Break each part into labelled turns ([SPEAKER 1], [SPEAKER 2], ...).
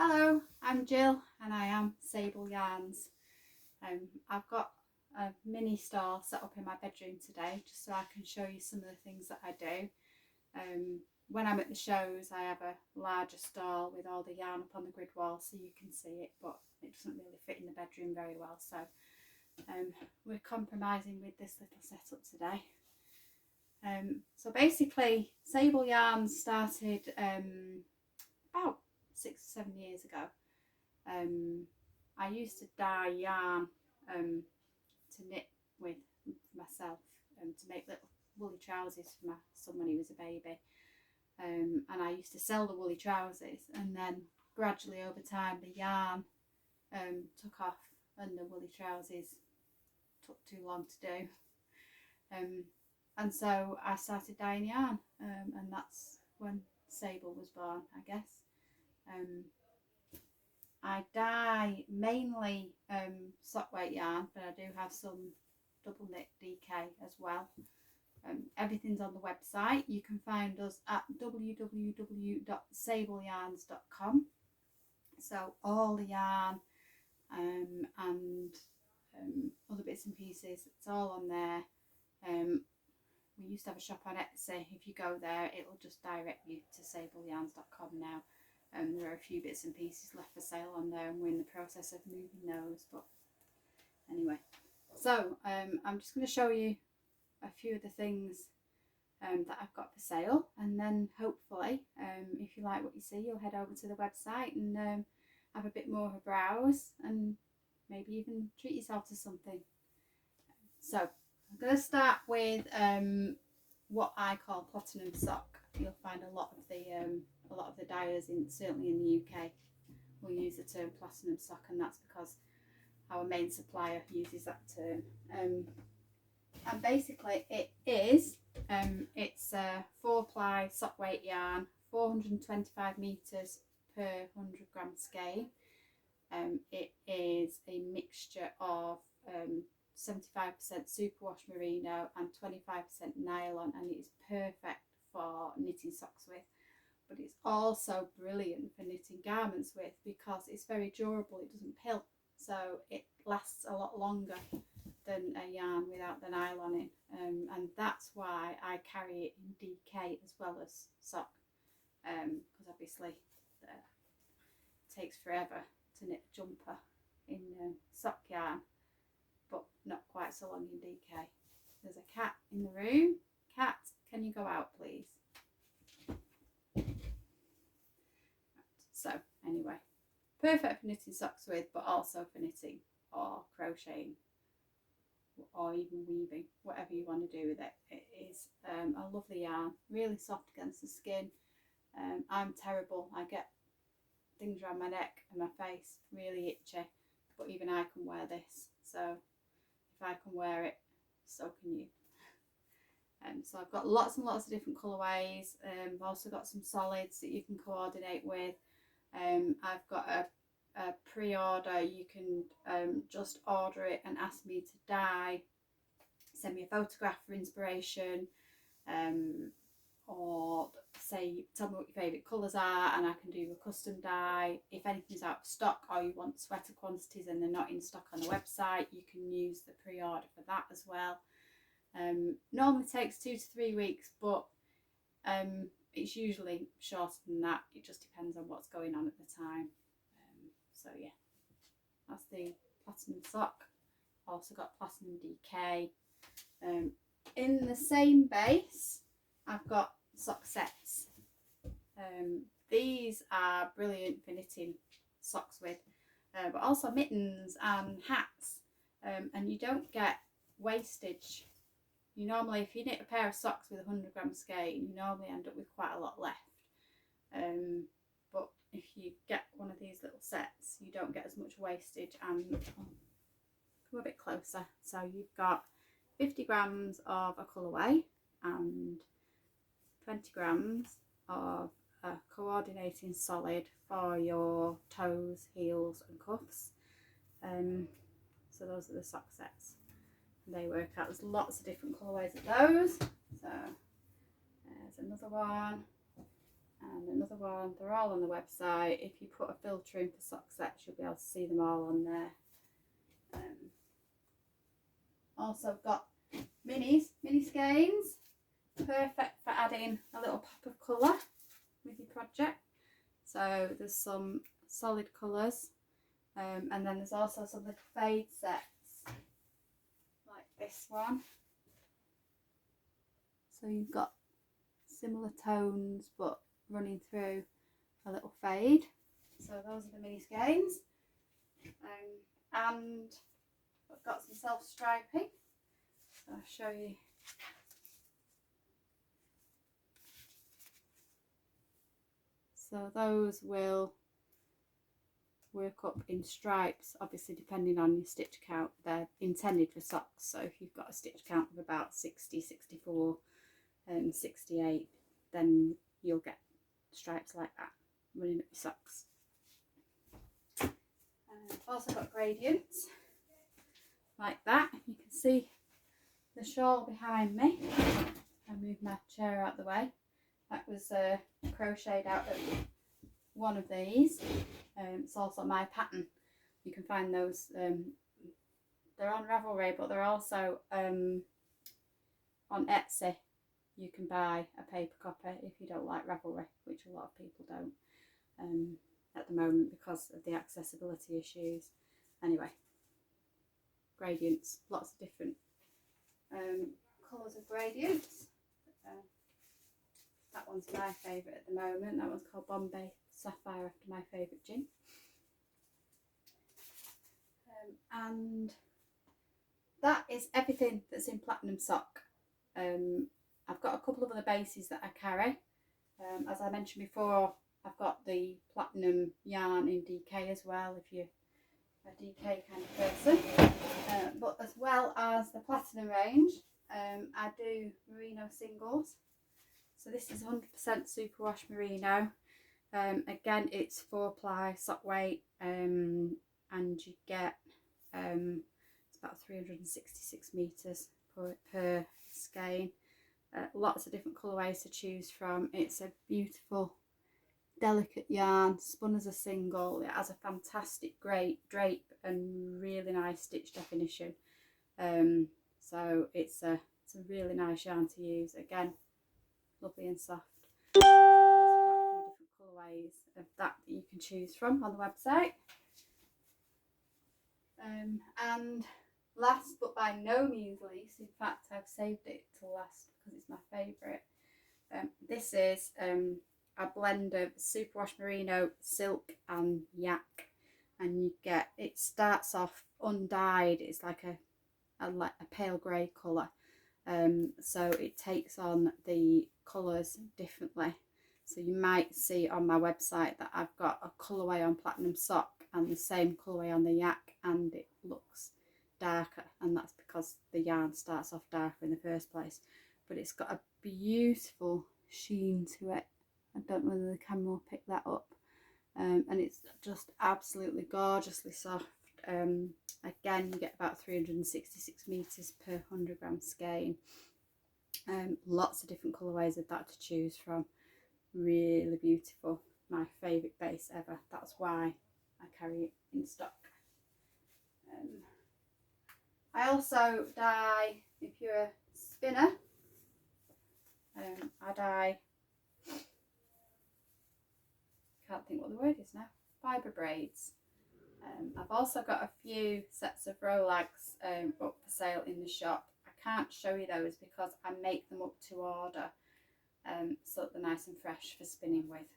[SPEAKER 1] Hello, I'm Jill and I am Sable Yarns. I've got a mini stall set up in my bedroom today just so I can show you some of the things that I do. When I'm at the shows I have a larger stall with all the yarn up on the grid wall so you can see it, but it doesn't really fit in the bedroom very well, so we're compromising with this little setup today. So basically Sable Yarns started about 6 or 7 years ago. I used to dye yarn to knit with myself, to make little woolly trousers for my son when he was a baby. And I used to sell the woolly trousers, and then gradually over time the yarn took off and the woolly trousers took too long to do. And so I started dyeing yarn, and that's when Sable was born, I guess. I dye mainly sock weight yarn, but I do have some double knit DK as well. Everything's on the website. You can find us at www.sableyarns.com. So all the yarn and other bits and pieces, it's all on there. We used to have a shop on Etsy. If you go there, it'll just direct you to sableyarns.com now. There are a few bits and pieces left for sale on there, and we're in the process of moving those. But anyway, so I'm just going to show you a few of the things that I've got for sale, and then hopefully, if you like what you see, you'll head over to the website and have a bit more of a browse, and maybe even treat yourself to something. So I'm going to start with what I call platinum sock. You'll find a lot of the dyers, certainly in the UK, will use the term platinum sock, and that's because our main supplier uses that term. And basically it's a 4-ply sock weight yarn, 425 meters per 100 gram skein. It is a mixture of 75% superwash merino and 25% nylon, and it is perfect for knitting socks with. But it's also brilliant for knitting garments with because it's very durable. It doesn't pill, so it lasts a lot longer than a yarn without the nylon in, and that's why I carry it in DK as well as sock, because obviously it takes forever to knit a jumper in sock yarn, but not quite so long in DK. There's a cat in the room. Cat, can you go out please? So anyway, perfect for knitting socks with, but also for knitting or crocheting or even weaving, whatever you want to do with it. It is a lovely yarn, really soft against the skin. I'm terrible. I get things around my neck and my face, really itchy, but even I can wear this. So if I can wear it, so can you. So I've got lots and lots of different colourways. I've also got some solids that you can coordinate with. I've got a pre-order. You can just order it and ask me to dye, send me a photograph for inspiration, or say tell me what your favourite colours are and I can do a custom dye. If anything's out of stock or you want sweater quantities and they're not in stock on the website, you can use the pre-order for that as well. Normally takes 2 to 3 weeks, but it's usually shorter than that. It just depends on what's going on at the time. So yeah, that's the platinum sock. Also got platinum DK. In the same base, I've got sock sets. These are brilliant for knitting socks with, but also mittens and hats. And you don't get wastage. You normally, if you knit a pair of socks with 100 gram skein, you normally end up with quite a lot left. But if you get one of these little sets, you don't get as much wastage. And come a bit closer. So you've got 50 grams of a colourway and 20 grams of a coordinating solid for your toes, heels and cuffs. So those are the sock sets. They work out. There's lots of different colourways of those. So there's another one and another one. They're all on the website. If you put a filter in for sock sets, you'll be able to see them all on there. Also got mini skeins, perfect for adding a little pop of colour with your project. So there's some solid colours, and then there's also some little fade sets like this one. So you've got similar tones but running through a little fade. So those are the mini skeins, and I've got some self-striping. So I'll show you. So those will work up in stripes, obviously depending on your stitch count. They're intended for socks, so if you've got a stitch count of about 60, 64 and 68, then you'll get stripes like that running up your socks. I've also got gradients like that. You can see the shawl behind me. I moved my chair out of the way. That was crocheted out of one of these. It's also my pattern. You can find those, they're on Ravelry, but they're also on Etsy. You can buy a paper copy if you don't like Ravelry, which a lot of people don't at the moment because of the accessibility issues. Anyway, gradients, lots of different colours of gradients. That one's my favourite at the moment. That one's called Bombay Sapphire, after my favourite gin. And that is everything that's in Platinum Sock. I've got a couple of other bases that I carry. As I mentioned before, I've got the Platinum yarn in DK as well, if you're a DK kind of person. But as well as the Platinum range, I do merino singles. So this is 100% superwash merino. Again, it's 4-ply sock weight, and you get it's about 366 meters per skein. Lots of different colourways to choose from. It's a beautiful, delicate yarn, spun as a single. It has a fantastic great drape and really nice stitch definition. So it's a really nice yarn to use. Again, lovely and soft. So there's quite a few different colourways of that you can choose from on the website. And last but by no means least, in fact I've saved it to last because it's my favourite. This is a blend of superwash merino, silk and yak, and you get, it starts off undyed. It's like a pale grey colour. So it takes on the colours differently. So you might see on my website that I've got a colourway on Platinum Sock and the same colourway on the yak, and it looks darker, and that's because the yarn starts off darker in the first place. But it's got a beautiful sheen to it. I don't know whether the camera will pick that up. And it's just absolutely gorgeously soft. Again, you get about 366 meters per 100 gram skein. Lots of different colourways of that to choose from. Really beautiful. My favourite base ever. That's why I carry it in stock. I also dye, if you're a spinner, I dye, can't think what the word is now, fibre braids. I've also got a few sets of Rolags up for sale in the shop. I can't show you those because I make them up to order, so they're nice and fresh for spinning with.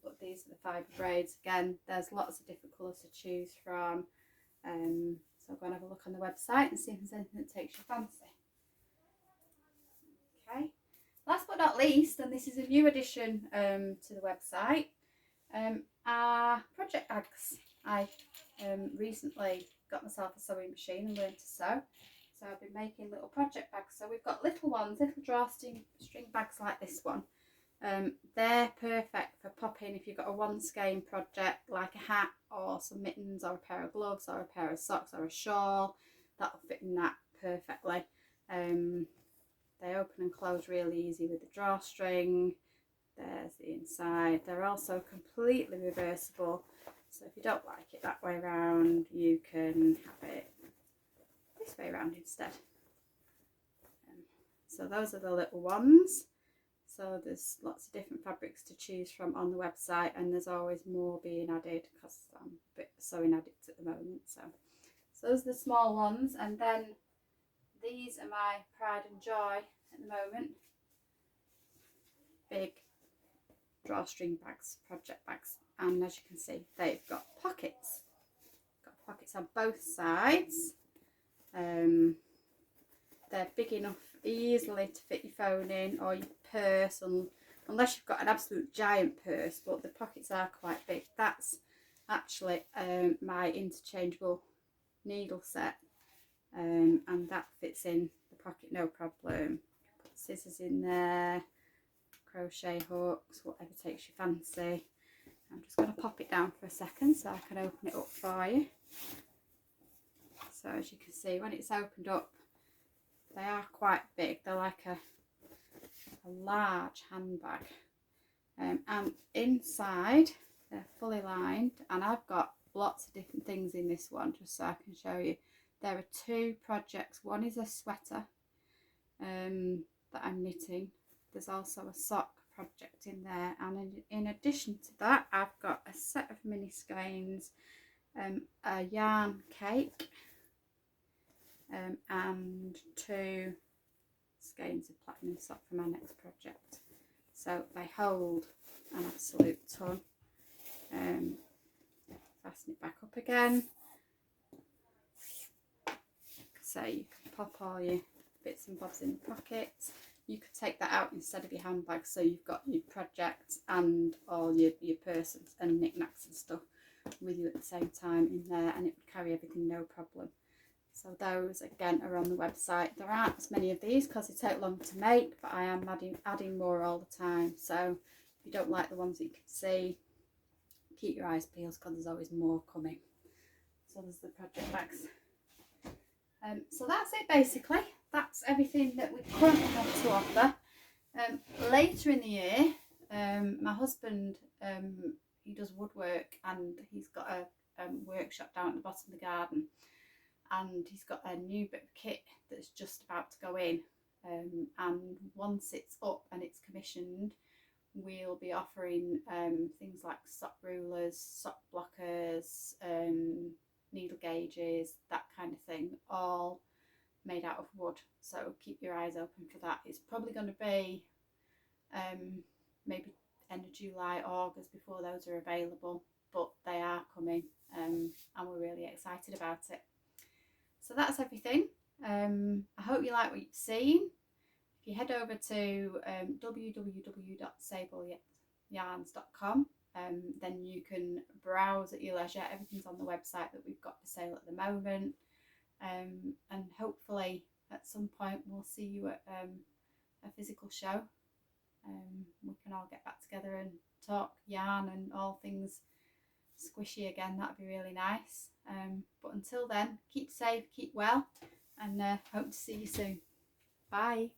[SPEAKER 1] But these are the fibre braids. Again, there's lots of different colours to choose from. So go and have a look on the website and see if there's anything that takes your fancy. Okay, last but not least, and this is a new addition to the website, are project bags. I recently got myself a sewing machine and learned to sew, so I've been making little project bags. So we've got little ones, little drawstring bags like this one. They're perfect for popping if you've got a one skein project like a hat or some mittens or a pair of gloves or a pair of socks or a shawl. That'll fit in that perfectly. They open and close really easy with the drawstring. there's the inside. They're also completely reversible, so if you don't like it that way round, you can have it this way round instead. So those are the little ones. So there's lots of different fabrics to choose from on the website, and there's always more being added because I'm a bit sewing addict at the moment. So those are the small ones, and then these are my pride and joy at the moment. Big drawstring bags, project bags, and as you can see, they've got pockets. Got pockets on both sides. They're big enough easily to fit your phone in or your purse, unless you've got an absolute giant purse, but the pockets are quite big. That's actually my interchangeable needle set, and that fits in the pocket no problem. Put scissors in there, crochet hooks, whatever takes your fancy. I'm just going to pop it down for a second so I can open it up for you. So as you can see, when it's opened up, they are quite big. They're like a large handbag, and inside they're fully lined, and I've got lots of different things in this one just so I can show you. There are two projects. One is a sweater that I'm knitting. There's also a sock project in there, and in addition to that, I've got a set of mini skeins, a yarn cake, and 2 skeins of platinum sock for my next project. So they hold an absolute ton. Fasten it back up again. So you can pop all your bits and bobs in the pockets. You could take that out instead of your handbag, so you've got your projects and all your purse and knickknacks and stuff with you at the same time in there, and it would carry everything no problem. So those again are on the website. There aren't as many of these because they take long to make, but I am adding more all the time. So if you don't like the ones that you can see, keep your eyes peeled because there's always more coming. So there's the project bags. So that's it basically. That's everything that we currently have to offer. Later in the year, my husband, he does woodwork, and he's got a workshop down at the bottom of the garden, and he's got a new bit of kit that's just about to go in, and once it's up and it's commissioned, we'll be offering things like sock rulers, sock blockers, needle gauges, that kind of thing, all made out of wood. So keep your eyes open for that. It's probably going to be maybe end of July, August before those are available, but they are coming, and we're really excited about it. So that's everything. I hope you like what you've seen. If you head over to www.sableyarns.com, then you can browse at your leisure. Everything's on the website that we've got for sale at the moment, and hopefully at some point we'll see you at a physical show. We can all get back together and talk yarn and all things squishy again. That'd be really nice. But until then, keep safe, keep well, and hope to see you soon. Bye.